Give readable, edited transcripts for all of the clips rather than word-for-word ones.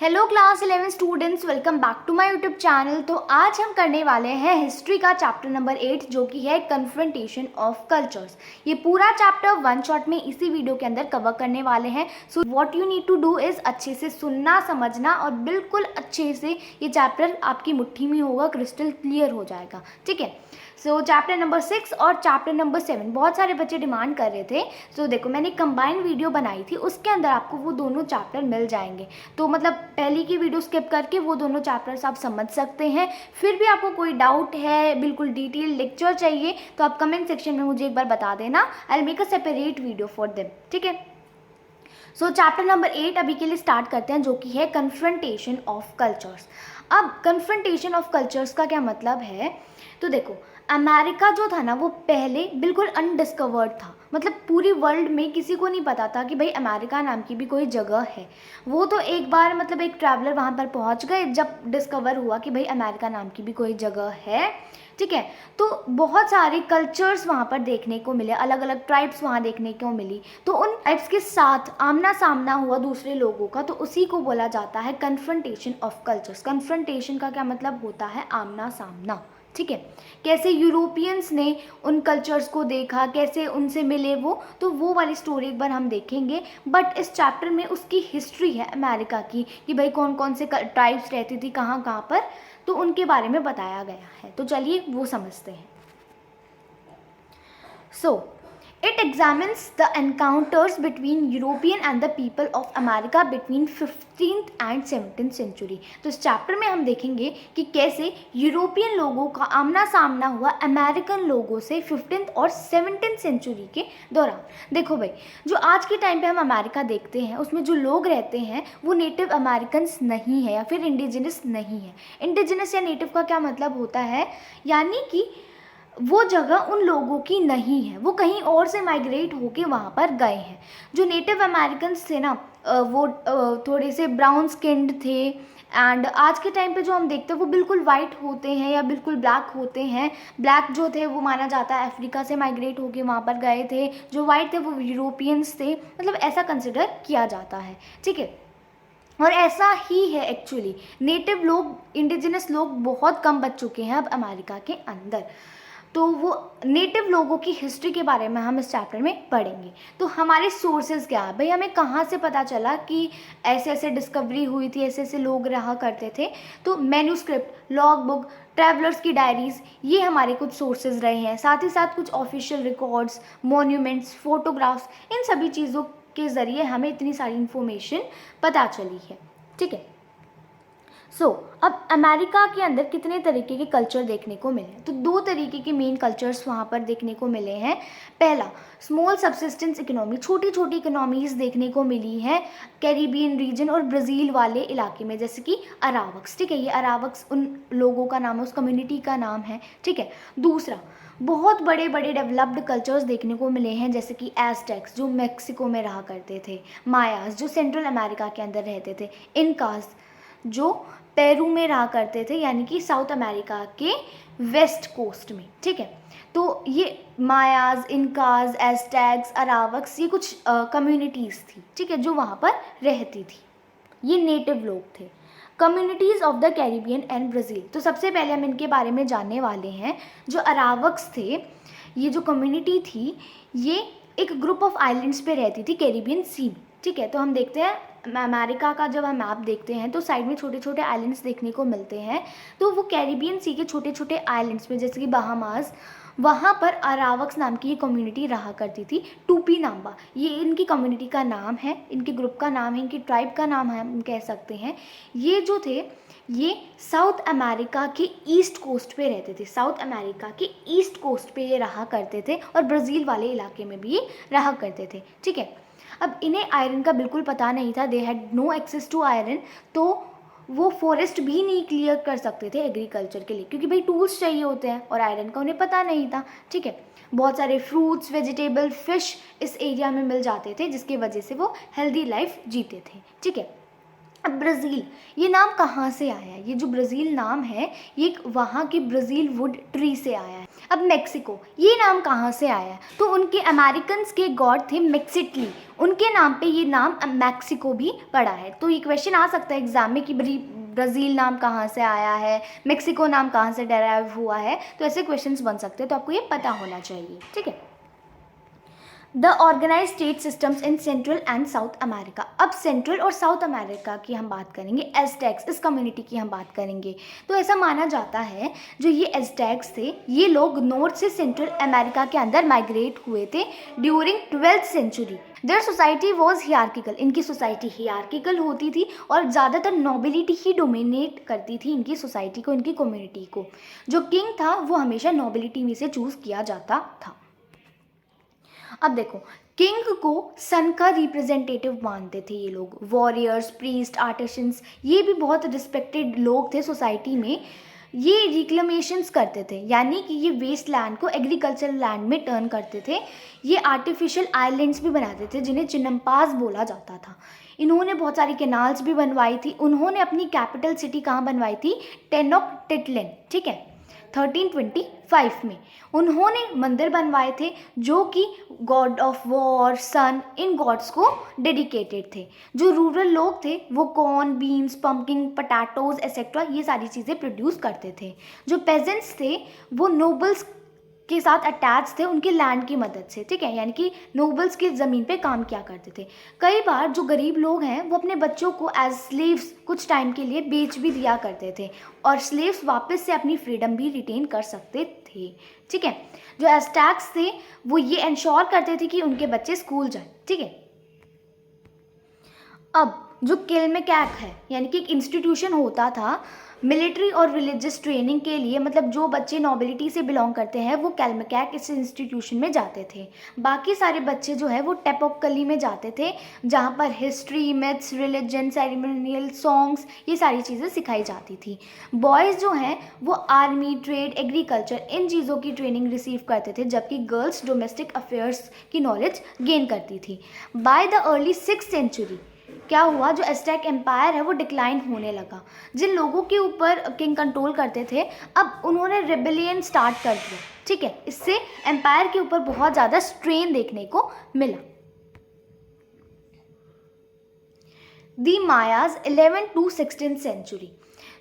Hello class 11 students, welcome back to my YouTube channel. तो आज हम करने वाले हैं हिस्ट्री का चैप्टर नंबर 8 जो कि है कन्फ्रंटेशन ऑफ कल्चर्स। ये पूरा चैप्टर वन शॉट में इसी वीडियो के अंदर कवर करने वाले हैं। So what you need to do is अच्छे से सुनना, समझना और बिल्कुल अच्छे से ये चैप्टर आपकी मुट्ठी में होगा, क्रिस्टल क्लियर हो जाएगा। ठीक है। सो चैप्टर नंबर 6 और चैप्टर नंबर 7 बहुत सारे बच्चे डिमांड कर रहे थे। सो देखो, मैंने कंबाइंड वीडियो बनाई थी, उसके अंदर आपको वो दोनों चैप्टर मिल जाएंगे। तो मतलब पहले की वीडियो स्किप करके वो दोनों चैप्टर्स आप समझ सकते हैं। फिर भी आपको कोई डाउट है, बिल्कुल डिटेल लेक्चर चाहिए, तो आप कमेंट सेक्शन में मुझे एक बार बता देना। I will make a separate video for them. ठीक है। सो चैप्टर नंबर 8 अभी के लिए स्टार्ट करते हैं, जो कि है कन्फ्रंटेशन ऑफ कल्चर्स। अब कन्फ्रंटेशन ऑफ कल्चर्स का क्या मतलब है? तो देखो, अमेरिका जो था ना वो पहले बिल्कुल अनडिस्कवर्ड था। मतलब पूरी वर्ल्ड में किसी को नहीं पता था कि भाई अमेरिका नाम की भी कोई जगह है। वो तो एक बार मतलब एक ट्रैवलर वहाँ पर पहुँच गए जब डिस्कवर हुआ कि भाई अमेरिका नाम की भी कोई जगह है। ठीक है। तो बहुत सारे कल्चर्स वहाँ पर देखने को मिले, अलग अलग ट्राइब्स वहाँ देखने को मिली। तो उन ट्राइब्स के साथ आमना सामना हुआ दूसरे लोगों का, तो उसी को बोला जाता है कन्फ्रंटेशन ऑफ कल्चर्स। कन्फ्रंटेशन का क्या मतलब होता है? आमना सामना। ठीक है। कैसे यूरोपियंस ने उन कल्चर्स को देखा, कैसे उनसे मिले वो, तो वो वाली स्टोरी एक बार हम देखेंगे। बट इस चैप्टर में उसकी हिस्ट्री है अमेरिका की, कि भाई कौन कौन से ट्राइब्स रहती थी कहाँ कहाँ पर, तो उनके बारे में बताया गया है। तो चलिए वो समझते हैं। So, it examines the encounters between European and the people of America between 15th and 17th century। तो इस चैप्टर में हम देखेंगे कि कैसे यूरोपियन लोगों का आमना सामना हुआ अमेरिकन लोगों से 15th और 17th सेंचुरी के दौरान। देखो भाई, जो आज के टाइम पे हम अमेरिका देखते हैं उसमें जो लोग रहते हैं वो नेटिव अमेरिकन्स नहीं है या फिर इंडिजिनस नहीं है। इंडिजिनस या नेटिव का क्या मतलब होता है? यानी कि वो जगह उन लोगों की नहीं है, वो कहीं और से माइग्रेट होके वहाँ पर गए हैं। जो नेटिव अमेरिकन्स थे ना, वो थोड़े से ब्राउन स्किन्ड थे। एंड आज के टाइम पे जो हम देखते हैं वो बिल्कुल वाइट होते हैं या बिल्कुल ब्लैक होते हैं। ब्लैक जो थे वो माना जाता है अफ्रीका से माइग्रेट होके वहाँ पर गए थे, जो वाइट थे वो यूरोपियंस थे, मतलब ऐसा कंसिडर किया जाता है। ठीक है। और ऐसा ही है एक्चुअली, नेटिव लोग, इंडिजिनस लोग बहुत कम बच चुके हैं अब अमेरिका के अंदर। तो वो नेटिव लोगों की हिस्ट्री के बारे में हम इस चैप्टर में पढ़ेंगे। तो हमारे सोर्सेज क्या है भाई, हमें कहाँ से पता चला कि ऐसे ऐसे डिस्कवरी हुई थी, ऐसे ऐसे लोग रहा करते थे? तो मैन्यूस्क्रिप्ट, लॉग बुक, ट्रैवलर्स की डायरीज़, ये हमारे कुछ सोर्सेज रहे हैं। साथ ही साथ कुछ ऑफिशियल रिकॉर्ड्स, मॉन्यूमेंट्स, फोटोग्राफ्स, इन सभी चीज़ों के ज़रिए हमें इतनी सारी इन्फॉर्मेशन पता चली है। ठीक है। अब अमेरिका के अंदर कितने तरीके के कल्चर देखने को मिले? तो दो तरीके के मेन कल्चर्स वहाँ पर देखने को मिले हैं। पहला, स्मॉल सबसिस्टेंस इकोनॉमी, छोटी छोटी इकोनॉमीज़ देखने को मिली हैं कैरिबियन रीजन और ब्राज़ील वाले इलाके में, जैसे कि अरावक्स। ठीक है, ये अरावक्स उन लोगों का नाम है, उस कम्युनिटी का नाम है। ठीक है। दूसरा, बहुत बड़े बड़े डेवलप्ड कल्चर्स देखने को मिले हैं, जैसे कि एज़टेक्स जो मेक्सिको में रहा करते थे, मायास जो सेंट्रल अमेरिका के अंदर रहते थे, इनकास जो पेरू में रहा करते थे, यानी कि साउथ अमेरिका के वेस्ट कोस्ट में। ठीक है। तो ये मायाज, इनकाज, एज़टेक्स, अरावक्स, ये कुछ कम्युनिटीज़ थी, ठीक है, जो वहाँ पर रहती थी। ये नेटिव लोग थे। Communities of the Caribbean and Brazil, तो सबसे पहले हम इनके बारे में जानने वाले हैं। जो अरावक्स थे, ये जो कम्युनिटी थी, ये एक ग्रुप ऑफ आइलैंड्स पे रहती थी कैरिबियन सी में। ठीक है। तो हम देखते हैं अमेरिका का जब हम मैप देखते हैं तो साइड में छोटे छोटे आइलैंड्स देखने को मिलते हैं। तो वो कैरिबियन सी के छोटे छोटे आइलैंड्स में, जैसे कि बहामास, वहाँ पर अरावक्स नाम की ये कम्युनिटी रहा करती थी। टूपी नाम्बा, ये इनकी कम्युनिटी का नाम है, इनके ग्रुप का नाम है, इनकी ट्राइब का नाम है, हम कह सकते हैं। ये जो थे, ये साउथ अमेरिका के ईस्ट कोस्ट पे रहते थे। साउथ अमेरिका के ईस्ट कोस्ट पे ये रहा करते थे और ब्राज़ील वाले इलाके में भी ये रहा करते थे। ठीक है। अब इन्हें आयरन का बिल्कुल पता नहीं था, they had no access to iron. तो वो फॉरेस्ट भी नहीं क्लियर कर सकते थे एग्रीकल्चर के लिए, क्योंकि भाई टूल्स चाहिए होते हैं और आयरन का उन्हें पता नहीं था। ठीक है। बहुत सारे फ्रूट्स, वेजिटेबल, फिश इस एरिया में मिल जाते थे, जिसकी वजह से वो हेल्दी लाइफ जीते थे। ठीक है। अब ब्राज़ील, ये नाम कहाँ से आया है? ये जो ब्राज़ील नाम है ये एक वहाँ की ब्राज़ील वुड ट्री से आया है। अब मेक्सिको, ये नाम कहाँ से आया है? तो उनके अमेरिकन्स के गॉड थे मेक्सिटली, उनके नाम पे ये नाम मैक्सिको भी पड़ा है। तो ये क्वेश्चन आ सकता है एग्जाम में कि ब्राज़ील नाम कहाँ से आया है, मेक्सिको नाम कहाँ से डेराइव हुआ है, तो ऐसे क्वेश्चंस बन सकते हैं, तो आपको ये पता होना चाहिए, ठीक है। The organise state systems in central and south America. अब सेंट्रल और साउथ अमेरिका की हम बात करेंगे, एज़टेक्स, इस कम्युनिटी की हम बात करेंगे। तो ऐसा माना जाता है जो ये एज़टेक्स थे, ये लोग नॉर्थ से सेंट्रल अमेरिका के अंदर माइग्रेट हुए थे during 12th century. Their society was hierarchical, इनकी सोसाइटी हियार्किकल होती थी और ज़्यादातर नोबिलिटी ही डोमिनेट करती थी इनकी सोसाइटी को, इनकी कम्युनिटी को। जो किंग था वो हमेशा नोबिलिटी में से चूज़ किया जाता था। अब देखो, किंग को सन का रिप्रेजेंटेटिव मानते थे ये लोग। वॉरियर्स, प्रीस्ट, आर्टिशंस, ये भी बहुत रिस्पेक्टेड लोग थे सोसाइटी में। ये रिक्लेमेशंस करते थे, यानी कि ये वेस्ट लैंड को एग्रीकल्चरल लैंड में टर्न करते थे। ये आर्टिफिशियल आइलैंड्स भी बनाते थे जिन्हें चिनम्पास बोला जाता था। इन्होंने बहुत सारी कैनाल्स भी बनवाई थी। उन्होंने अपनी कैपिटल सिटी कहाँ बनवाई थी? टेनोक्टिटलन, ठीक है, 1325 में उन्होंने मंदिर बनवाए थे जो कि गॉड ऑफ वॉर, सन, इन गॉड्स को डेडिकेटेड थे। जो रूरल लोग थे वो corn, beans, pumpkin, potatoes etcetera ये सारी चीज़ें प्रोड्यूस करते थे। जो पेजेंट्स थे वो नोबल्स के साथ अटैच थे उनके लैंड की मदद से, ठीक है, यानी कि नोबल्स की ज़मीन पे काम किया करते थे। कई बार जो गरीब लोग हैं वो अपने बच्चों को एज स्लेव्स कुछ टाइम के लिए बेच भी दिया करते थे और स्लेव्स वापस से अपनी फ्रीडम भी रिटेन कर सकते थे, ठीक है। जो एज़टेक्स थे वो ये इंश्योर करते थे कि उनके बच्चे स्कूल जाएं, ठीक है। अब जो किल्मेकैक है, यानी कि एक इंस्टीट्यूशन होता था मिलिट्री और रिलीजियस ट्रेनिंग के लिए, मतलब जो बच्चे नोबिलिटी से बिलोंग करते हैं वो कैल्मेकैक इस इंस्टीट्यूशन में जाते थे। बाकी सारे बच्चे जो है वो टेपोकली में जाते थे, जहाँ पर history, myths, religion, ceremonial songs, ये सारी चीज़ें सिखाई जाती थी। बॉयज़ जो हैं वो आर्मी, ट्रेड, एग्रीकल्चर, इन चीज़ों की ट्रेनिंग रिसीव करते थे, जबकि गर्ल्स डोमेस्टिक अफेयर्स की नॉलेज गेन करती थी। By the early 6th century क्या हुआ, जो एज़टेक एम्पायर है वो डिक्लाइन होने लगा। जिन लोगों के ऊपर किंग कंट्रोल करते थे अब उन्होंने रिबेलियन स्टार्ट कर दिया, ठीक है। इससे एम्पायर के ऊपर बहुत ज़्यादा स्ट्रेन देखने को मिला। The Mayas 11th to 16th century.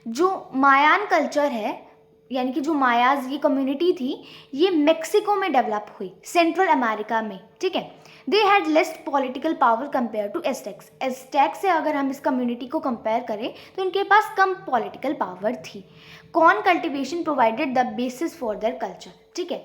जो मायान कल्चर है, यानी कि जो मायाज ये कम्युनिटी थी, ये मेक्सिको में डेवलप हुई, सेंट्रल अमेरिका में, ठीक है। They had less political power compare to Aztecs. Aztecs से अगर हम इस कम्युनिटी को कंपेयर करें तो इनके पास कम पॉलिटिकल पावर थी। Corn cultivation provided the basis for their culture, ठीक है।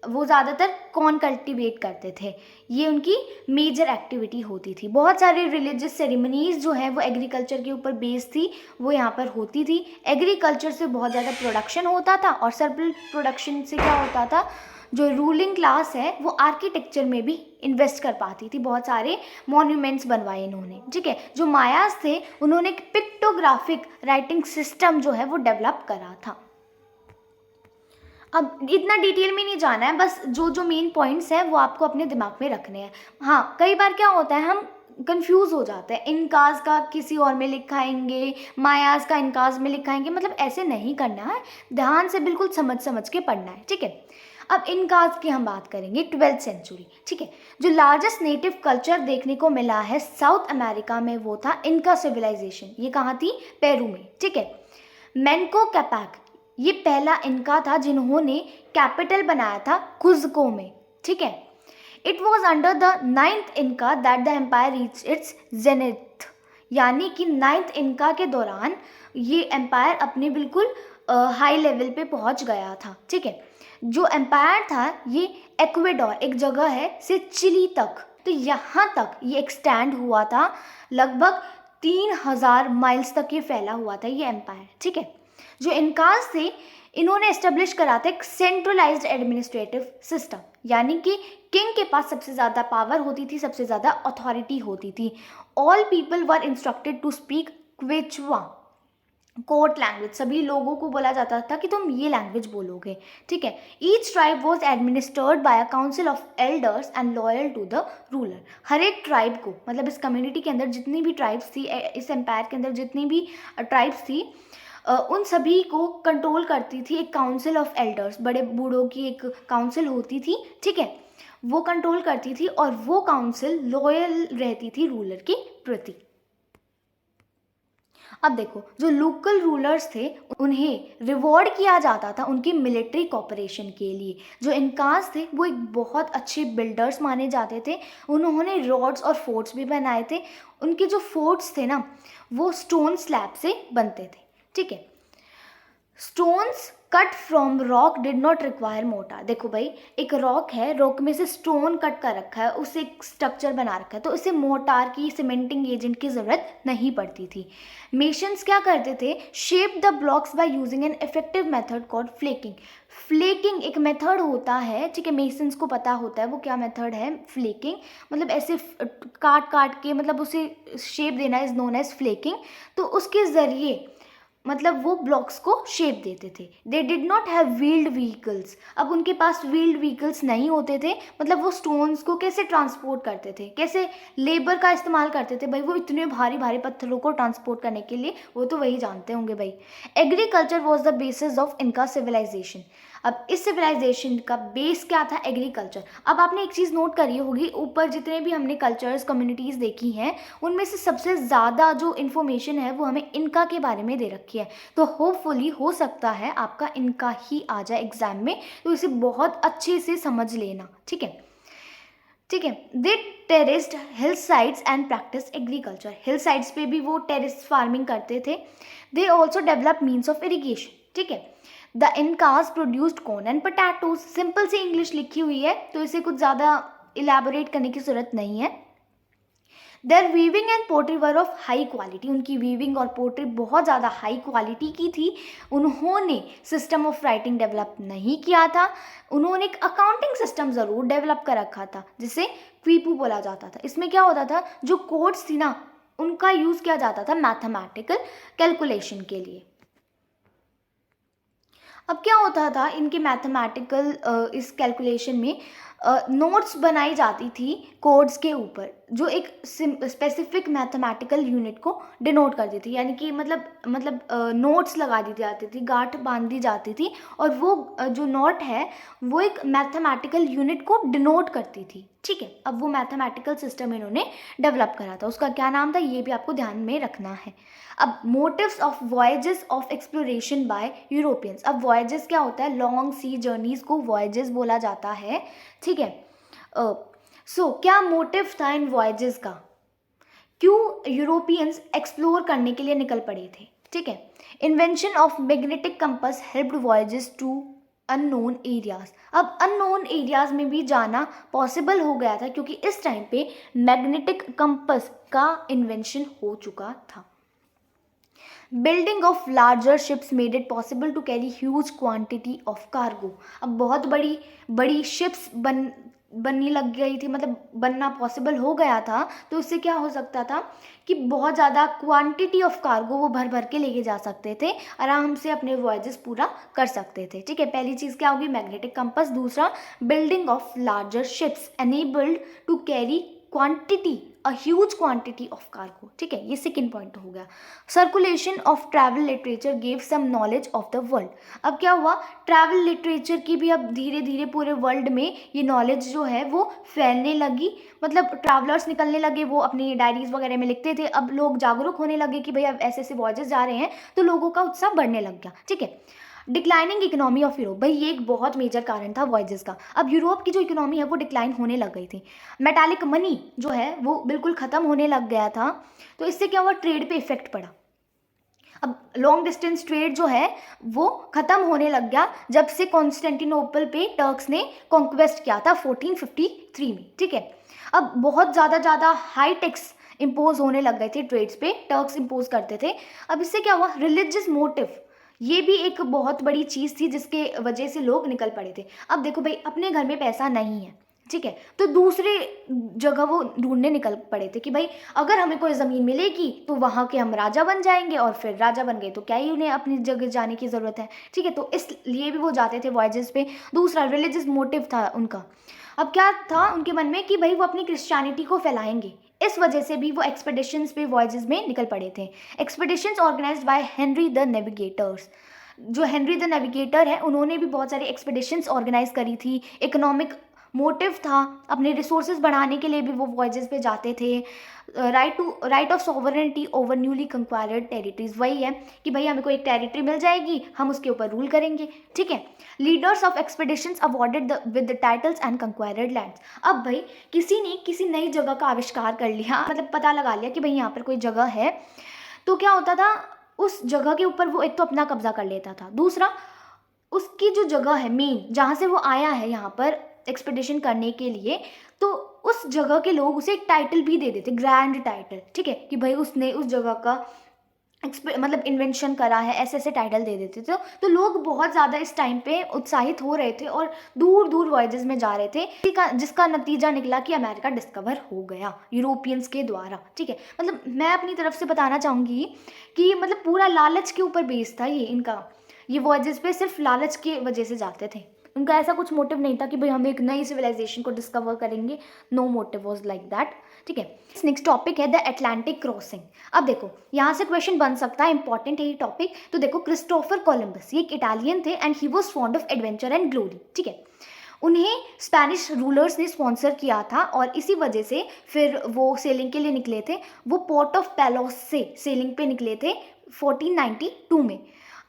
वो ज़्यादातर कॉर्न कल्टिवेट करते थे, ये उनकी मेजर एक्टिविटी होती थी। बहुत सारे रिलीजियस सेरेमनीज़ जो हैं वो एग्रीकल्चर के ऊपर बेस्ड थी, वो यहाँ पर होती थी। एग्रीकल्चर से बहुत ज़्यादा प्रोडक्शन होता था और सरप्लस प्रोडक्शन से क्या होता था, जो रूलिंग क्लास है वो आर्किटेक्चर में भी इन्वेस्ट कर पाती थी। बहुत सारे मॉन्यूमेंट्स बनवाए इन्होंने, ठीक है। जो मायाज थे उन्होंने एक पिक्टोग्राफिक राइटिंग सिस्टम जो है वो डेवलप करा था। अब इतना डिटेल में नहीं जाना है, बस जो जो मेन पॉइंट्स हैं वो आपको अपने दिमाग में रखने हैं। हाँ, कई बार क्या होता है हम कंफ्यूज हो जाते हैं, इनकाज का किसी और में लिखाएंगे, मायाज का इनकाज में लिखाएंगे, मतलब ऐसे नहीं करना है, ध्यान से बिल्कुल समझ समझ के पढ़ना है, ठीक है। अब इनकाज की हम बात करेंगे 12th सेंचुरी, ठीक है। जो लार्जेस्ट नेटिव कल्चर देखने को मिला है साउथ अमेरिका में वो था इनका सिविलाइजेशन। ये कहाँ थी? पेरू में, ठीक है। मैनको कैपाक ये पहला इनका था जिन्होंने कैपिटल बनाया था कुज्को में, ठीक है। It was under the 9th इनका that the empire reach its zenith, यानी कि 9th इनका के दौरान ये एम्पायर अपने बिल्कुल हाई लेवल पे पहुंच गया था, ठीक है। जो एम्पायर था ये इक्वेडोर एक जगह है से चिली तक, तो यहाँ तक ये एक्सटेंड हुआ था, लगभग 3000 माइल्स तक ये फैला हुआ था ये एम्पायर, ठीक है। जो इनकाज थे इन्होंने एस्टेब्लिश करा था एक सेंट्रलाइज्ड एडमिनिस्ट्रेटिव सिस्टम, यानी कि किंग के पास सबसे ज़्यादा पावर होती थी, सबसे ज़्यादा अथॉरिटी होती थी। All people were instructed to speak Quechua, court language, सभी लोगों को बोला जाता था कि तुम ये लैंग्वेज बोलोगे, ठीक है। Each tribe was administered by a council of elders and loyal to the ruler. हर एक ट्राइब को, मतलब इस कम्युनिटी के अंदर जितनी भी ट्राइब्स थी, इस एम्पायर के अंदर जितनी भी ट्राइब्स थी, उन सभी को कंट्रोल करती थी एक काउंसिल ऑफ एल्डर्स, बड़े बूढ़ों की एक काउंसिल होती थी, ठीक है, वो कंट्रोल करती थी और वो काउंसिल लॉयल रहती थी रूलर के प्रति। अब देखो, जो लोकल रूलर्स थे उन्हें रिवॉर्ड किया जाता था उनकी मिलिट्री कॉपरेशन के लिए। जो इनकास थे वो एक बहुत अच्छे बिल्डर्स माने जाते थे, उन्होंने रोड्स और फोर्ट्स भी बनाए थे। उनके जो फोर्ट्स थे ना, वो स्टोन स्लैब से बनते थे, ठीक है। Stones cut from rock did not require mortar. देखो भाई, एक रॉक है, रॉक में से स्टोन कट कर रखा है, उससे एक स्ट्रक्चर बना रखा है, तो इसे मोर्टार की, सीमेंटिंग एजेंट की ज़रूरत नहीं पड़ती थी। मेशंस क्या करते थे? Shape the blocks by using an effective method called flaking. Flaking एक मेथड होता है, ठीक है, मेसन्स को पता होता है वो क्या मेथड है। फ्लेकिंग मतलब ऐसे काट काट के, मतलब उसे शेप देना इज नोन एज फ्लेकिंग। तो उसके ज़रिए मतलब वो ब्लॉक्स को शेप देते थे। They did not have wheeled vehicles. अब उनके पास व्हील्ड व्हीकल्स नहीं होते थे, मतलब वो स्टोन्स को कैसे ट्रांसपोर्ट करते थे, कैसे लेबर का इस्तेमाल करते थे भाई, वो इतने भारी भारी पत्थरों को ट्रांसपोर्ट करने के लिए, वो तो वही जानते होंगे भाई। Agriculture was the basis of इनका सिविलाइजेशन। अब इस सिविलाइजेशन का बेस क्या था? एग्रीकल्चर। अब आपने एक चीज़ नोट करी होगी, ऊपर जितने भी हमने कल्चर्स कम्युनिटीज़ देखी हैं उनमें से सबसे ज़्यादा जो इन्फॉर्मेशन है वो हमें इनका के बारे में दे रखी है। तो होपफुली हो सकता है आपका इनका ही आ जाए एग्जाम में, तो इसे बहुत अच्छे से समझ लेना, ठीक है, ठीक है। They terraced hillsides and practice agriculture. Hillsides पे भी वो टेरेस फार्मिंग करते थे। They also develop means of irrigation, ठीक है। The Incas produced corn and potatoes. Simple सी इंग्लिश लिखी हुई है, तो इसे कुछ ज़्यादा इलेबोरेट करने की ज़रूरत नहीं है। Their weaving and pottery were of high quality. उनकी वीविंग और पोट्री बहुत ज़्यादा हाई क्वालिटी की थी। उन्होंने सिस्टम ऑफ राइटिंग डेवलप नहीं किया था। उन्होंने एक अकाउंटिंग सिस्टम ज़रूर डेवलप कर रखा था जिसे क्वीपू बोला जाता था। इसमें क्या होता था, जो कोड्स थी ना उनका यूज़ किया जाता था मैथमेटिकल कैलकुलेशन के लिए। अब क्या होता था इनके मैथमेटिकल इस कैलकुलेशन में नोट्स बनाई जाती थी कोड्स के ऊपर, जो एक स्पेसिफिक मैथमेटिकल यूनिट को डिनोट कर देती, यानी कि मतलब नोट्स लगा दी जाती थी, गांठ बांध दी जाती थी, और वो जो नोट है वो एक मैथमेटिकल यूनिट को डिनोट करती थी, ठीक है। अब वो मैथमेटिकल सिस्टम इन्होंने डेवलप करा था, उसका क्या नाम था ये भी आपको ध्यान में रखना है। अब motives of voyages of exploration by Europeans. अब वॉयजेस क्या होता है? लॉन्ग सी जर्नीज को वॉयजेस बोला जाता है, ठीक है। सो क्या मोटिव था इन वॉयजेस का? क्यों यूरोपियंस एक्सप्लोर करने के लिए निकल पड़े थे, ठीक है। Invention of magnetic compass helped voyages to unknown areas. अब अननोन एरियाज में भी जाना पॉसिबल हो गया था क्योंकि इस टाइम पे मैग्नेटिक कंपास का इन्वेंशन हो चुका था। Building of larger ships made it possible to carry huge quantity of cargo. अब बहुत बड़ी बड़ी शिप्स बनने लग गई थी, मतलब बनना पॉसिबल हो गया था, तो इससे क्या हो सकता था कि बहुत ज़्यादा क्वांटिटी ऑफ कार्गो वो भर भर के लेके जा सकते थे, आराम से अपने वॉयजेस पूरा कर सकते थे, ठीक है। पहली चीज़ क्या होगी? Magnetic compass. दूसरा, building of larger ships enabled to carry quantity, a huge quantity of cargo, ठीक है, ये सेकेंड पॉइंट हो गया। Circulation of travel literature gave some knowledge of the world. अब क्या हुआ? ट्रैवल लिटरेचर की भी अब धीरे धीरे पूरे वर्ल्ड में ये नॉलेज जो है वो फैलने लगी, मतलब ट्रैवलर्स निकलने लगे, वो अपनी डायरीज वगैरह में लिखते थे। अब लोग जागरूक होने लगे कि भाई अब ऐसे ऐसे वॉयजेस जा रहे हैं, तो लोगों का उत्साह बढ़ने लग गया, ठीक है। डिक्लाइनिंग इकोनॉमी ऑफ यूरोप, भाई ये एक बहुत मेजर कारण था वॉयजेस का। अब यूरोप की जो इकोनॉमी है वो डिक्लाइन होने लग गई थी। मेटालिक मनी जो है वो बिल्कुल ख़त्म होने लग गया था, तो इससे क्या हुआ? ट्रेड पे इफेक्ट पड़ा। अब लॉन्ग डिस्टेंस ट्रेड जो है वो ख़त्म होने लग गया जब से कॉन्स्टेंटिनोपल पे टर्क्स ने कॉन्क्वेस्ट किया था 1453 में, ठीक है। अब बहुत ज़्यादा हाई टैक्स इम्पोज होने लग गए थे ट्रेड्स पे, टर्क्स इम्पोज करते थे। अब इससे क्या हुआ? रिलीजियस मोटिव, ये भी एक बहुत बड़ी चीज़ थी जिसके वजह से लोग निकल पड़े थे। अब देखो भाई, अपने घर में पैसा नहीं है, ठीक है। तो दूसरे जगह वो ढूंढने निकल पड़े थे कि भाई अगर हमें कोई ज़मीन मिलेगी तो वहाँ के हम राजा बन जाएंगे, और फिर राजा बन गए तो क्या ही उन्हें अपनी जगह जाने की ज़रूरत है। ठीक है, तो इसलिए भी वो जाते थे वॉयजेस पे। दूसरा रिलीजियस मोटिव था उनका। अब क्या था उनके मन में कि भाई वो अपनी क्रिश्चियनिटी को फैलाएंगे, इस वजह से भी वो एक्सपेडिशंस पे वॉयजेस में निकल पड़े थे। Expeditions organized by Henry the navigators. जो हेनरी द नेविगेटर है उन्होंने भी बहुत सारी एक्सपेडिशंस ऑर्गेनाइज करी थी। इकोनॉमिक मोटिव था, अपने रिसोर्सेज बढ़ाने के लिए भी वो वॉयजेस पे जाते थे। Right of sovereignty over newly conquered territories, वही है कि भाई हमें कोई एक टेरिटरी मिल जाएगी, हम उसके ऊपर रूल करेंगे। ठीक है। Leaders of expeditions awarded with the titles and conquered lands. अब भाई किसी ने किसी नई जगह का आविष्कार कर लिया, मतलब पता लगा लिया कि भाई यहाँ पर कोई जगह है, तो क्या होता था उस जगह के ऊपर वो एक तो अपना कब्जा कर लेता था, दूसरा उसकी जो जगह है मेन जहाँ से वो आया है यहाँ पर एक्सपेडिशन करने के लिए, तो उस जगह के लोग उसे एक टाइटल भी दे देते, ग्रैंड टाइटल। ठीक है, कि भाई उसने उस जगह का मतलब इन्वेंशन करा है, ऐसे ऐसे टाइटल दे देते थे। तो लोग बहुत ज़्यादा इस टाइम पे उत्साहित हो रहे थे और दूर दूर वॉयजेस में जा रहे थे, जिसका नतीजा निकला कि अमेरिका डिस्कवर हो गया यूरोपियंस के द्वारा। ठीक है, मतलब मैं अपनी तरफ से बताना चाहूँगी कि मतलब पूरा लालच के ऊपर बेस था ये इनका। ये वॉयजेस पे सिर्फ लालच के वजह से जाते थे, उनका ऐसा कुछ मोटिव नहीं था कि भाई हम एक नई सिविलाइजेशन को डिस्कवर करेंगे। No motive was like that. ठीक है, नेक्स्ट टॉपिक है द अटलांटिक क्रॉसिंग। अब देखो यहाँ से क्वेश्चन बन सकता है, इंपॉर्टेंट है ये टॉपिक। तो देखो क्रिस्टोफर कोलंबस, ये एक इटालियन थे and he was fond of adventure and glory. ठीक है, उन्हें स्पेनिश रूलर्स ने स्पॉन्सर किया था और इसी वजह से फिर वो सेलिंग के लिए निकले थे। वो पोर्ट ऑफ पेलोस से सेलिंग पे निकले थे 1492 में।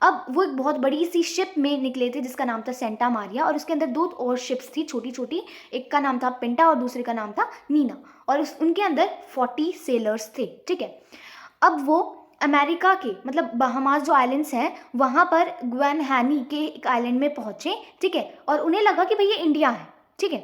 अब वो एक बहुत बड़ी सी शिप में निकले थे जिसका नाम था सेंटा मारिया, और उसके अंदर दो और शिप्स थी छोटी छोटी, एक का नाम था पिंटा और दूसरे का नाम था नीना, और उनके अंदर 40 सेलर्स थे। ठीक है, अब वो अमेरिका के मतलब बहामास जो आइलैंड्स हैं वहाँ पर ग्वेन हैनी के एक आइलैंड में पहुँचे। ठीक है, और उन्हें लगा कि भाई ये इंडिया है। ठीक है,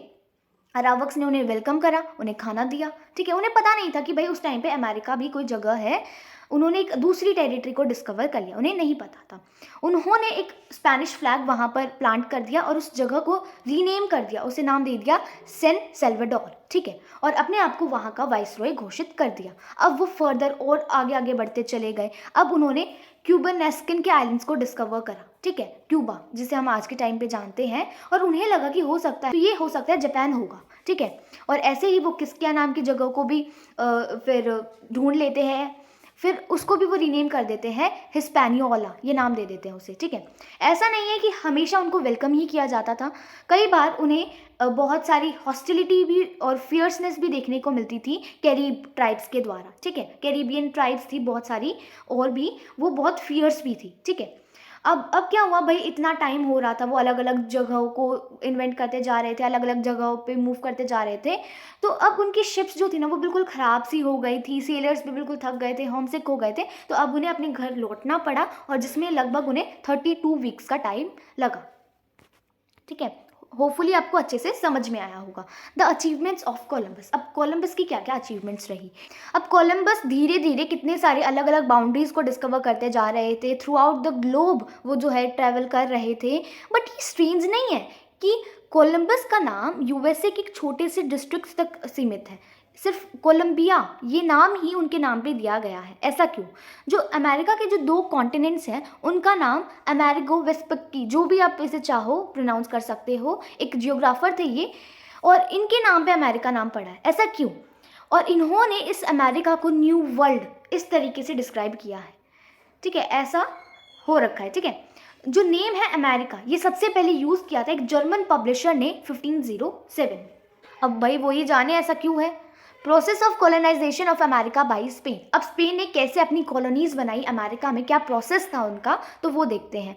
अरावक्स ने उन्हें वेलकम करा, उन्हें खाना दिया। ठीक है, उन्हें पता नहीं था कि भाई उस टाइम पे अमेरिका भी कोई जगह है, उन्होंने एक दूसरी टेरिटरी को डिस्कवर कर लिया, उन्हें नहीं पता था। उन्होंने एक स्पेनिश फ्लैग वहाँ पर प्लांट कर दिया और उस जगह को रीनेम कर दिया, उसे नाम दे दिया सैन सैल्वाडोर। ठीक है, और अपने आप को वहाँ का वाइसरॉय घोषित कर दिया। अब वो फर्दर और आगे आगे बढ़ते चले गए। अब उन्होंने क्यूबन नेस्किन के आइलैंड्स को डिस्कवर करा। ठीक है, क्यूबा जिसे हम आज के टाइम पे जानते हैं, और उन्हें लगा कि हो सकता है तो ये हो सकता है जापान होगा। ठीक है, और ऐसे ही वो किस्किया नाम की जगह को भी फिर ढूंढ लेते हैं, फिर उसको भी वो रीनेम कर देते हैं हिस्पैनियोला, ये नाम दे देते हैं उसे। ठीक है, ऐसा नहीं है कि हमेशा उनको वेलकम ही किया जाता था, कई बार उन्हें बहुत सारी हॉस्टिलिटी भी और फियर्सनेस भी देखने को मिलती थी कैरिब ट्राइब्स के द्वारा। ठीक है, कैरिबियन ट्राइब्स थी बहुत सारी और भी, वो बहुत फियर्स भी थी। ठीक है, अब क्या हुआ भाई, इतना टाइम हो रहा था, वो अलग अलग जगहों को इन्वेंट करते जा रहे थे, अलग अलग जगहों पे मूव करते जा रहे थे। तो अब उनकी शिप्स जो थी ना वो बिल्कुल ख़राब सी हो गई थी, सेलर्स भी बिल्कुल थक गए थे, होमसिक हो गए थे। तो अब उन्हें अपने घर लौटना पड़ा, और जिसमें लगभग उन्हें 32 वीक्स का टाइम लगा। ठीक है, होपफुली आपको अच्छे से समझ में आया होगा। The achievements of Columbus. अब कोलंबस की क्या क्या अचीवमेंट्स रही। अब कोलंबस धीरे धीरे कितने सारे अलग अलग बाउंड्रीज को डिस्कवर करते जा रहे थे, थ्रू आउट द ग्लोब वो जो है ट्रैवल कर रहे थे। बट ये स्ट्रेंज नहीं है कि कोलंबस का नाम यूएसए के एक छोटे से डिस्ट्रिक्ट तक सीमित है, सिर्फ कोलंबिया ये नाम ही उनके नाम पे दिया गया है। ऐसा क्यों? जो अमेरिका के जो 2 कॉन्टिनेंट्स हैं उनका नाम अमेरिगो वेस्पक्की, जो भी आप इसे चाहो प्रोनाउंस कर सकते हो, एक जियोग्राफर थे ये, और इनके नाम पे अमेरिका नाम पड़ा है। ऐसा क्यों? और इन्होंने इस अमेरिका को न्यू वर्ल्ड इस तरीके से डिस्क्राइब किया है। ठीक है, ऐसा हो रखा है। ठीक है, जो नेम है अमेरिका ये सबसे पहले यूज़ किया था एक जर्मन पब्लिशर ने 1507। अब भाई वो ये जाने ऐसा क्यों है। Process of colonization of America by Spain. अब स्पेन ने कैसे अपनी कॉलोनीज बनाई अमेरिका में, क्या प्रोसेस था उनका, तो वो देखते हैं।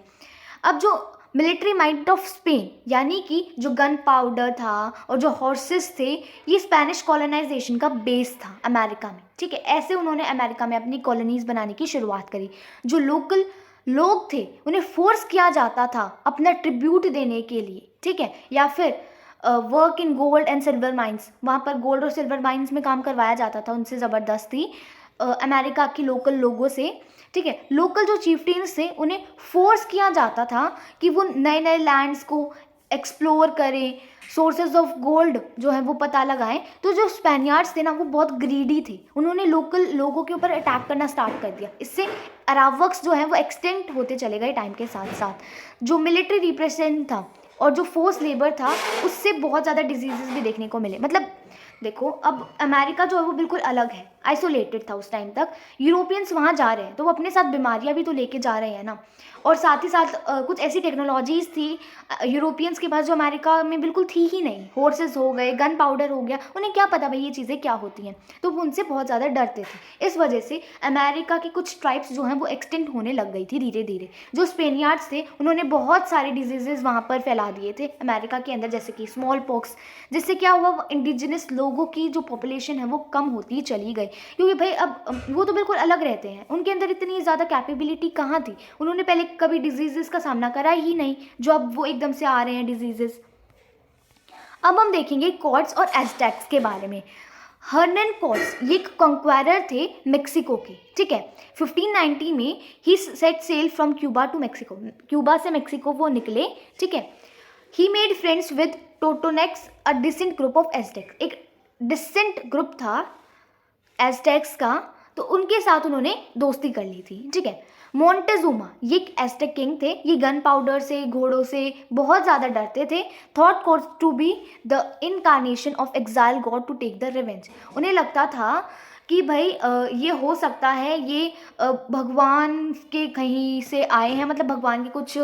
अब जो मिलिट्री माइट ऑफ स्पेन यानी कि जो गन पाउडर था और जो हॉर्सेस थे, ये स्पेनिश कॉलोनाइजेशन का बेस था अमेरिका में। ठीक है, ऐसे उन्होंने अमेरिका में अपनी कॉलोनीज बनाने की शुरुआत करी। जो लोकल लोग थे उन्हें फोर्स किया जाता था अपना ट्रिब्यूट देने के लिए। ठीक है, या फिर work in gold and silver mines, वहाँ पर गोल्ड और सिल्वर माइंस में काम करवाया जाता था उनसे ज़बरदस्ती अमेरिका के लोकल लोगों से। ठीक है, लोकल जो चीफ्टेन्स थे उन्हें फोर्स किया जाता था कि वो नए नए लैंड्स को एक्सप्लोर करें, सोर्सेज ऑफ गोल्ड जो है वो पता लगाएं। तो जो स्पेनियार्ड्स थे ना वो बहुत ग्रीडी थे, उन्होंने लोकल लोगों के ऊपर अटैक करना स्टार्ट कर दिया। इससे अरावक्स जो है वो एक्सटेंट होते चले गए टाइम के साथ साथ। जो मिलिट्री रिप्रेशन था और जो फोर्स लेबर था उससे बहुत ज़्यादा डिजीजेस भी देखने को मिले। मतलब देखो अब अमेरिका जो है वो बिल्कुल अलग है, आइसोलेटेड था उस टाइम तक। यूरोपियंस वहाँ जा रहे हैं तो वो अपने साथ बीमारियाँ भी तो लेके जा रहे हैं ना, और साथ ही साथ कुछ ऐसी टेक्नोलॉजीज़ थी यूरोपियंस के पास जो अमेरिका में बिल्कुल थी ही नहीं। हॉर्सेस हो गए, गन पाउडर हो गया, उन्हें क्या पता भाई ये चीज़ें क्या होती हैं, तो वो उनसे बहुत ज़्यादा डरते थे। इस वजह से अमेरिका की कुछ ट्राइब्स जो हैं वो एक्सटेंट होने लग गई थी धीरे धीरे। जो स्पेनियार्ड्स थे उन्होंने बहुत सारे डिजीजेज वहाँ पर फैला दिए थे अमेरिका के अंदर, जैसे कि स्मॉल पॉक्स, जिससे क्या हुआ, इंडिजिनस लोगों की जो पॉपुलेशन है वो कम होती चली गई। क्योंकि भाई अब वो तो बिल्कुल अलग रहते हैं, उनके अंदर इतनी ज़्यादा कैपेबिलिटी कहाँ थी, उन्होंने पहले कभी डिजीजेस का सामना करा ही नहीं, जो अब वो एकदम से आ रहे हैं डिजीजेस। अब हम देखेंगे कॉर्ड्स और एज़टेक्स के बारे में। हर्नन कॉर्ड्स ये एक कॉन्क्वायरर थे मेक्सिको के, ठीक है। 1590 में he set sail from Cuba to Mexico, Cuba से मेक्सिको वो निकले, ठीक है। He made friends with Totonacs, a dissent group of Aztecs, एक डिसेंट ग्रुप था एज़टेक्स का, तो उनके साथ उन्होंने दोस्ती कर ली थी, ठीक है। मोंटेजुमा ये एक एज़टेक किंग थे, ये गन पाउडर से, घोड़ों से बहुत ज़्यादा डरते थे। Thought Cortes to be the incarnation of exile god to take the revenge, उन्हें लगता था कि भाई ये हो सकता है ये भगवान के कहीं से आए हैं, मतलब भगवान के कुछ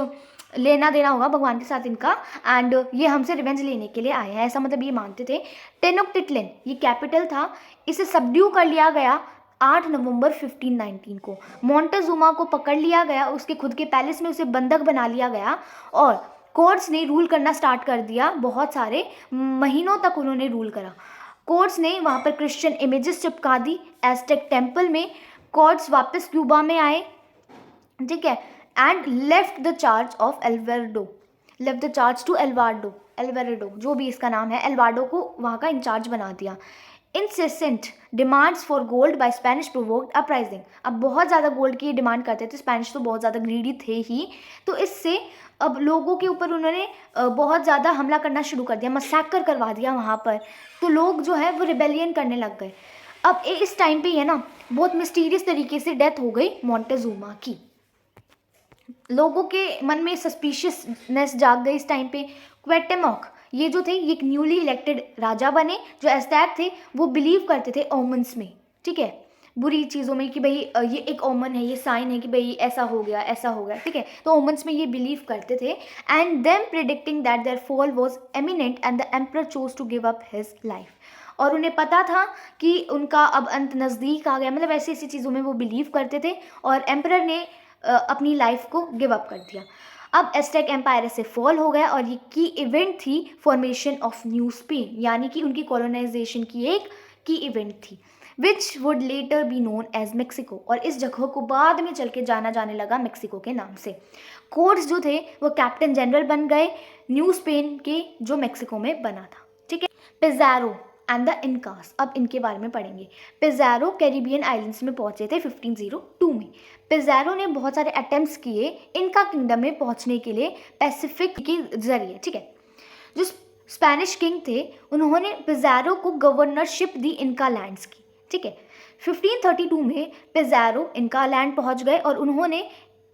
लेना देना होगा भगवान के साथ इनका, एंड ये हमसे रिवेंज लेने के लिए आए हैं, ऐसा मतलब ये मानते थे। टेनोक्टिटलन ये कैपिटल था, इसे सबड्यू कर लिया गया 8 नवंबर 1519 को। मोंटेजुमा को पकड़ लिया गया, उसके खुद के पैलेस में उसे बंधक बना लिया गया, और कोर्ट्स ने रूल करना स्टार्ट कर दिया। बहुत सारे महीनों तक उन्होंने रूल करा। कोर्ट्स ने वहाँ पर क्रिश्चियन इमेजेस चिपका दी एज़टेक टेम्पल में। कोर्ट्स वापस क्यूबा में आए, ठीक है, and left the charge of Alvarado, left the charge to Alvarado जो भी इसका नाम है, एल्वार्डो को वहाँ का इंचार्ज बना दिया। Incessant demands for gold by Spanish provoked uprising, अब बहुत ज़्यादा गोल्ड की डिमांड करते थे, स्पेनिश तो बहुत ज़्यादा ग्रीडी थे ही, तो इससे अब लोगों के ऊपर उन्होंने बहुत ज़्यादा हमला करना शुरू कर दिया, मसैकर करवा दिया वहाँ पर, तो लोग जो है वो रिबेलियन करने लग गए। अब इस टाइम पे है ना बहुत मिस्टीरियस तरीके से डेथ हो गई मोंटेजुमा की, लोगों के मन में सस्पिशियसनेस जाग गई इस टाइम पे। क्वेटेमॉक ये जो थे ये एक न्यूली इलेक्टेड राजा बने। जो एज़टेक थे वो बिलीव करते थे ओमन्स में, ठीक है, बुरी चीज़ों में, कि भाई ये एक ओमन है, ये साइन है कि भाई ऐसा हो गया ऐसा हो गया, ठीक है, तो ओमन्स में ये बिलीव करते थे। And them predicting that their fall was imminent and the emperor chose to give up his life, और उन्हें पता था कि उनका अब अंत नज़दीक आ गया, मतलब ऐसी ऐसी चीज़ों में वो बिलीव करते थे, और एम्परर ने अपनी लाइफ को गिव अप कर दिया। अब एज़टेक एम्पायर से फॉल हो गया, और ये की इवेंट थी फॉर्मेशन ऑफ न्यू स्पेन, यानी कि उनकी कॉलोनाइजेशन की एक की इवेंट थी, which would later be known as Mexico, और इस जगह को बाद में चल के जाना जाने लगा मेक्सिको के नाम से। कोर्ट्स जो थे वो कैप्टन जनरल बन गए न्यू स्पेन के, जो मेक्सिको में बना था, ठीक है। पिज़ारो एंड द इनकास, अब इनके बारे में पढ़ेंगे। पिज़ारो कैरिबियन आइलैंड्स में पहुंचे थे 1502 में। पिज़ारो ने बहुत सारे अटेम्प्ट्स किए इनका किंगडम में पहुंचने के लिए पैसिफिक के जरिए, ठीक है। जो स्पेनिश किंग थे उन्होंने पिज़ारो को गवर्नरशिप दी इनका लैंड्स की, ठीक है। 1532 में पिज़ारो इनका लैंड पहुंच गए, और उन्होंने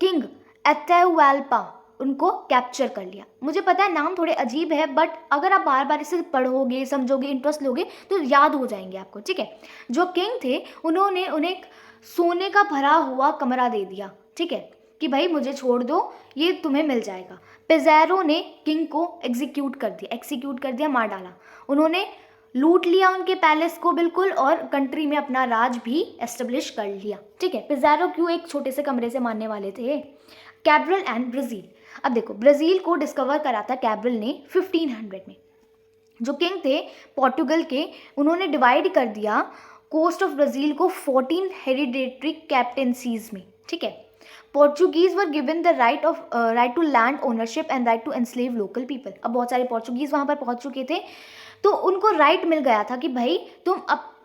किंग एताहुल्पा उनको कैप्चर कर लिया। मुझे पता है नाम थोड़े अजीब है, बट अगर आप बार बार इसे पढ़ोगे, समझोगे, इंटरेस्ट लोगे तो याद हो जाएंगे आपको, ठीक है। जो किंग थे उन्होंने उन्हें सोने का भरा हुआ कमरा दे दिया, ठीक है, कि भाई मुझे छोड़ दो, ये तुम्हें मिल जाएगा। पिज़ारो ने किंग को एक्सिक्यूट कर दिया, मार डाला। उन्होंने लूट लिया उनके पैलेस को बिल्कुल, और कंट्री में अपना राज भी एस्टेब्लिश कर लिया, ठीक है। पिज़ारो क्यों एक छोटे से कमरे से मारने वाले थे। कैब्रल एंड ब्राज़ील, अब देखो ब्राज़ील को डिस्कवर करा था कैब्रल ने 1500 में। जो किंग थे पोर्टुगल के, उन्होंने डिवाइड कर दिया कोस्ट ऑफ ब्राज़ील को 14 हेरिडेटरी कैप्टेंसीज में, ठीक है। Portuguese were given the right to land ownership and right to enslave local people. अब बहुत सारे पोर्चुगीज वहाँ पर पहुँच चुके थे, तो उनको राइट मिल गया था कि भाई तुम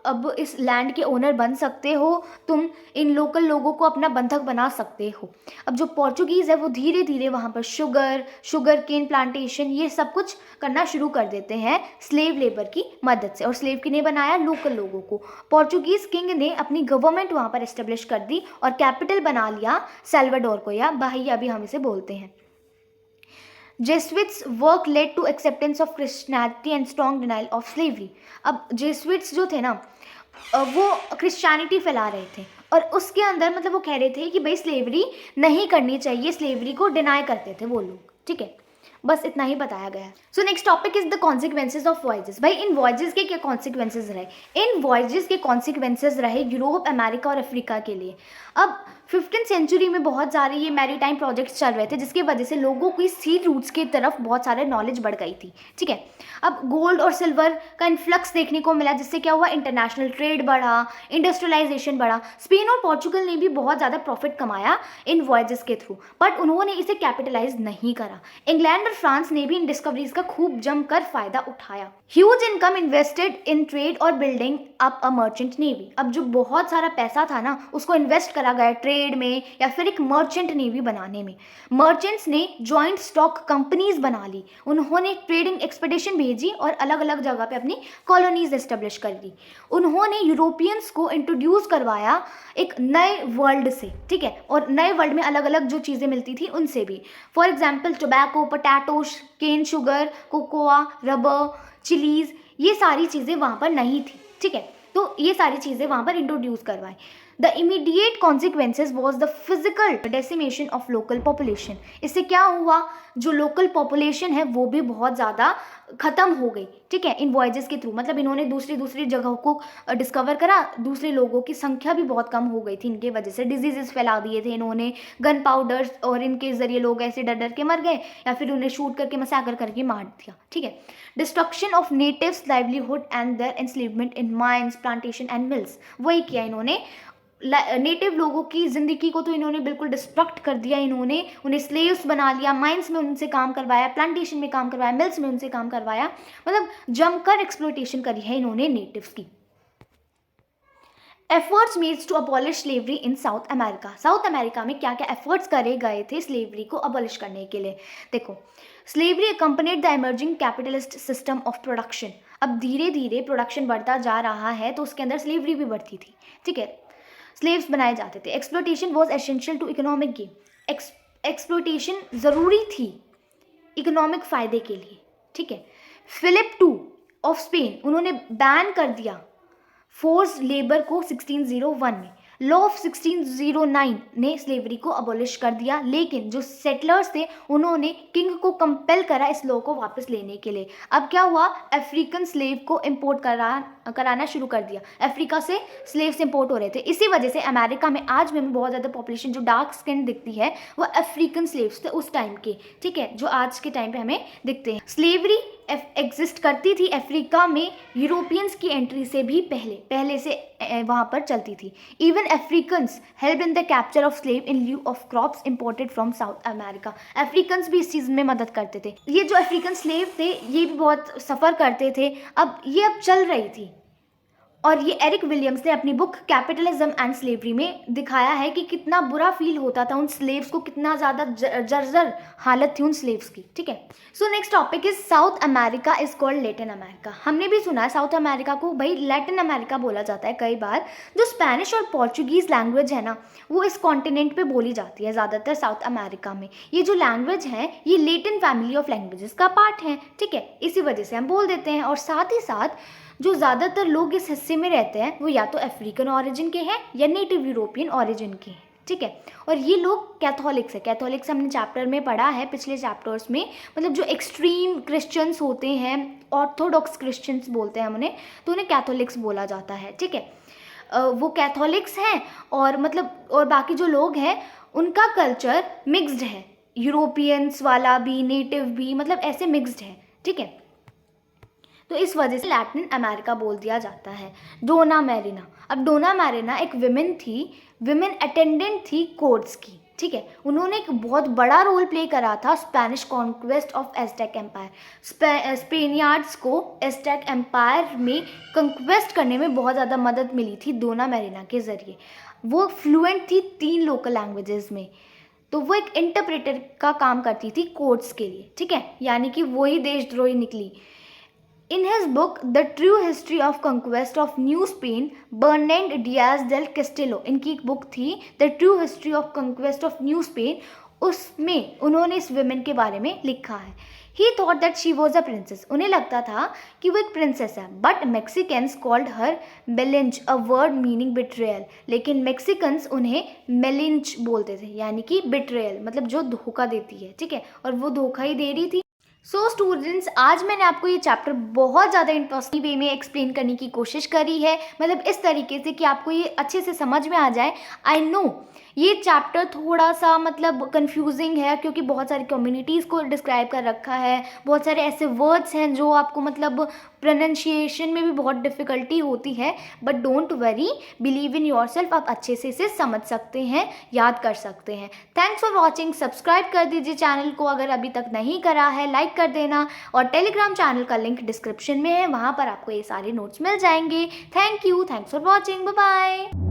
अब इस लैंड के ओनर बन सकते हो, तुम इन लोकल लोगों को अपना बंधक बना सकते हो। अब जो पोर्चुगीज़ है वो धीरे धीरे वहाँ पर शुगर केन प्लांटेशन ये सब कुछ करना शुरू कर देते हैं स्लेव लेबर की मदद से। और स्लेव किन्हें बनाया? लोकल लोगों को। पोर्चुगीज़ किंग ने अपनी गवर्नमेंट वहाँ पर एस्टेब्लिश कर दी और कैपिटल बना लिया सैल्वाडोर को, या बाहिया भी हम इसे बोलते हैं। Jesuits work led to acceptance of Christianity and strong denial of slavery. अब जेसुइट्स जो थे ना वो क्रिश्चियनिटी फैला रहे थे और उसके अंदर मतलब वो कह रहे थे कि भाई स्लेवरी नहीं करनी चाहिए, स्लेवरी को डिनाई करते थे वो लोग, ठीक है। बस इतना ही बताया गया है। So next topic is the consequences of voyages. भाई इन वॉयजेस के क्या कॉन्सिक्वेंसेज रहे? इन वॉयजेस के कॉन्सिक्वेंसेज रहे यूरोप, अमेरिका और अफ्रीका के लिए। अब 15th सेंचुरी में बहुत सारे ये मैरीटाइम प्रोजेक्ट्स चल रहे थे जिसकी वजह से लोगों की सी रूट्स की तरफ बहुत सारे नॉलेज बढ़ गई थी, ठीक है। अब गोल्ड और सिल्वर का इन्फ्लक्स देखने को मिला जिससे क्या हुआ? इंटरनेशनल ट्रेड बढ़ा, इंडस्ट्रियलाइजेशन बढ़ा। स्पेन और पोर्चुगल ने भी बहुत ज़्यादा प्रॉफिट कमाया इन वॉयजेस के थ्रू, बट उन्होंने इसे कैपिटलाइज नहीं करा। इंग्लैंड और फ्रांस ने भी इन डिस्कवरीज का खूब जमकर फायदा उठाया। Huge income invested in trade और building up a merchant navy. अब जो बहुत सारा पैसा था ना उसको इन्वेस्ट करा गया ट्रेड में या फिर एक मर्चेंट नेवी बनाने में। मर्चेंट्स ने जॉइंट स्टॉक कंपनीज बना ली, उन्होंने ट्रेडिंग एक्सपेडिशन भेजी और अलग अलग जगह पे अपनी कॉलोनीज एस्टेब्लिश कर ली। उन्होंने यूरोपियंस को इंट्रोड्यूस करवाया एक नए वर्ल्ड से, ठीक है, और नए वर्ल्ड में अलग अलग जो चीज़ें मिलती थी उनसे भी। For example tobacco, potatoes, cane sugar, cocoa, rubber, chillies, ये सारी चीज़ें वहाँ पर नहीं थी, ठीक है। तो ये सारी चीज़ें वहाँ पर इंट्रोड्यूस करवाई। The immediate consequences was the physical decimation of local population. इससे क्या हुआ? जो लोकल पॉपुलेशन है वो भी बहुत ज़्यादा ख़त्म हो गई, ठीक है, इन वॉयजेस के थ्रू। मतलब इन्होंने दूसरी जगहों को डिस्कवर करा, दूसरे लोगों की संख्या भी बहुत कम हो गई थी इनके वजह से। डिजीजेस फैला दिए थे इन्होंने, गन पाउडर्स और इनके ज़रिए लोग ऐसे डर डर के मर गए या फिर उन्हें शूट करके मसैकर करके मार दिया, ठीक है। Destruction of natives livelihood and their enslavement in mines, plantation and mills. वही किया इन्होंने, नेटिव लोगों की ज़िंदगी को तो इन्होंने बिल्कुल डिस्ट्रक्ट कर दिया। इन्होंने उन्हें स्लेव्स बना लिया, माइंस में उनसे काम करवाया, प्लांटेशन में काम करवाया, मिल्स में उनसे काम करवाया, मतलब जमकर एक्सप्लॉयटेशन करी है इन्होंने नेटिव्स की। Efforts made to abolish slavery in South America. South America में क्या क्या एफर्ट्स करे गए थे स्लेवरी को अबॉलिश करने के लिए? देखो, slavery accompanied the emerging capitalist system of production. अब धीरे धीरे प्रोडक्शन बढ़ता जा रहा है तो उसके अंदर स्लेवरी भी बढ़ती थी, ठीक है, स्लेव्स बनाए जाते थे। Exploitation was essential to economic gain. Exploitation ज़रूरी थी इकोनॉमिक फ़ायदे के लिए, ठीक है। फिलिप II ऑफ स्पेन, उन्होंने बैन कर दिया फोर्स लेबर को 1601 में। लॉ ऑफ 1609 ने स्लेवरी को अबॉलिश कर दिया, लेकिन जो सेटलर्स थे उन्होंने किंग को कंपेल करा इस लॉ को वापस लेने के लिए। अब क्या हुआ? अफ्रीकन स्लेव को इंपोर्ट कराना शुरू कर दिया। अफ्रीका से स्लेव्स इंपोर्ट हो रहे थे, इसी वजह से अमेरिका में आज में बहुत ज़्यादा पॉपुलेशन जो डार्क स्किन दिखती है वो अफ्रीकन स्लेव्स थे उस टाइम के, ठीक है, जो आज के टाइम पे हमें दिखते हैं। स्लेवरी एग्जिस्ट करती थी अफ्रीका में यूरोपियंस की एंट्री से भी पहले से वहाँ पर चलती थी। Even Africans help in the capture of slave in lieu of crops imported from south America. Africans भी इस चीज़ में मदद करते थे। ये जो अफ्रीकन स्लेव थे ये भी बहुत सफ़र करते थे। अब चल रही थी और ये एरिक विलियम्स ने अपनी बुक कैपिटलिज्म एंड स्लेवरी में दिखाया है कि कितना बुरा फील होता था उन स्लेव्स को, कितना ज़्यादा जर्जर हालत थी उन स्लेव्स की, ठीक है। So next topic is south America is called Latin America. हमने भी सुना है साउथ अमेरिका को भाई लैटिन अमेरिका बोला जाता है कई बार। जो स्पेनिश और पोर्चुगीज़ लैंग्वेज है ना वो इस कॉन्टिनेंट पे बोली जाती है ज़्यादातर साउथ अमेरिका में। ये जो लैंग्वेज है ये लैटिन फैमिली ऑफ लैंग्वेजेस का पार्ट है, ठीक है, इसी वजह से हम बोल देते हैं। और साथ ही साथ जो ज़्यादातर लोग इस हिस्से में रहते हैं वो या तो अफ्रीकन ओरिजिन के हैं या नेटिव यूरोपियन ओरिजिन के हैं, ठीक है। और ये लोग कैथोलिक्स है। कैथोलिक्स हमने चैप्टर में पढ़ा है पिछले चैप्टर्स में, मतलब जो एक्सट्रीम क्रिश्चियंस होते हैं, ऑर्थोडॉक्स क्रिश्चियंस बोलते हैं हम उन्हें, तो उन्हें कैथोलिक्स बोला जाता है, ठीक है। वो कैथोलिक्स हैं और मतलब और बाकी जो लोग हैं उनका कल्चर मिक्स्ड है, यूरोपियंस वाला भी, नेटिव भी, मतलब ऐसे मिक्स्ड है, ठीक है। तो इस वजह से लैटिन अमेरिका बोल दिया जाता है। डोना मैरिना। अब डोना मैरिना एक विमेन थी, विमेन अटेंडेंट थी कोर्ट्स की, ठीक है, उन्होंने एक बहुत बड़ा रोल प्ले करा था Spanish conquest of Aztec empire. Spaniards को एज़टेक एम्पायर में कंक्वेस्ट करने में बहुत ज़्यादा मदद मिली थी दोना मैरिना के ज़रिए। वो फ्लुएंट थी 3 लोकल लैंग्वेजेस में, तो वो एक इंटरप्रेटर का काम करती थी कोर्ट्स के लिए, ठीक है, यानी कि वही देशद्रोही निकली। In his book The True History of Conquest of New Spain, Bernard Diaz del Castillo, इनकी एक बुक थी the true history of conquest of New Spain, उसमें उन्होंने इस विमेन के बारे में लिखा है। He thought that she was a princess, उन्हें लगता था कि वो एक प्रिंसेस है, बट मेक्सिकन्स कॉल्ड हर बेलिंच, अ वर्ड मीनिंग बिट्रेयल, लेकिन मेक्सिकन्स उन्हें मेलिंच बोलते थे, यानी कि बिट्रेयल मतलब जो धोखा देती है, ठीक है, और वो धोखा ही दे रही थी। सो स्टूडेंट्स, आज मैंने आपको ये चैप्टर बहुत ज़्यादा इंटरेस्टिंग वे में एक्सप्लेन करने की कोशिश करी है, मतलब इस तरीके से कि आपको ये अच्छे से समझ में आ जाए। आई नो ये चैप्टर थोड़ा सा मतलब कंफ्यूजिंग है, क्योंकि बहुत सारी कम्युनिटीज़ को डिस्क्राइब कर रखा है, बहुत सारे ऐसे वर्ड्स हैं जो आपको मतलब प्रोनाउंसिएशन में भी बहुत डिफ़िकल्टी होती है, but don't worry, believe in yourself, आप अच्छे से इसे समझ सकते हैं, याद कर सकते हैं। थैंक्स फॉर वॉचिंग, सब्सक्राइब कर दीजिए चैनल को अगर अभी तक नहीं करा है, लाइक कर देना, और टेलीग्राम चैनल का लिंक डिस्क्रिप्शन में है, वहाँ पर आपको ये सारे नोट्स मिल जाएंगे। Thank you, thanks for watching, bye bye.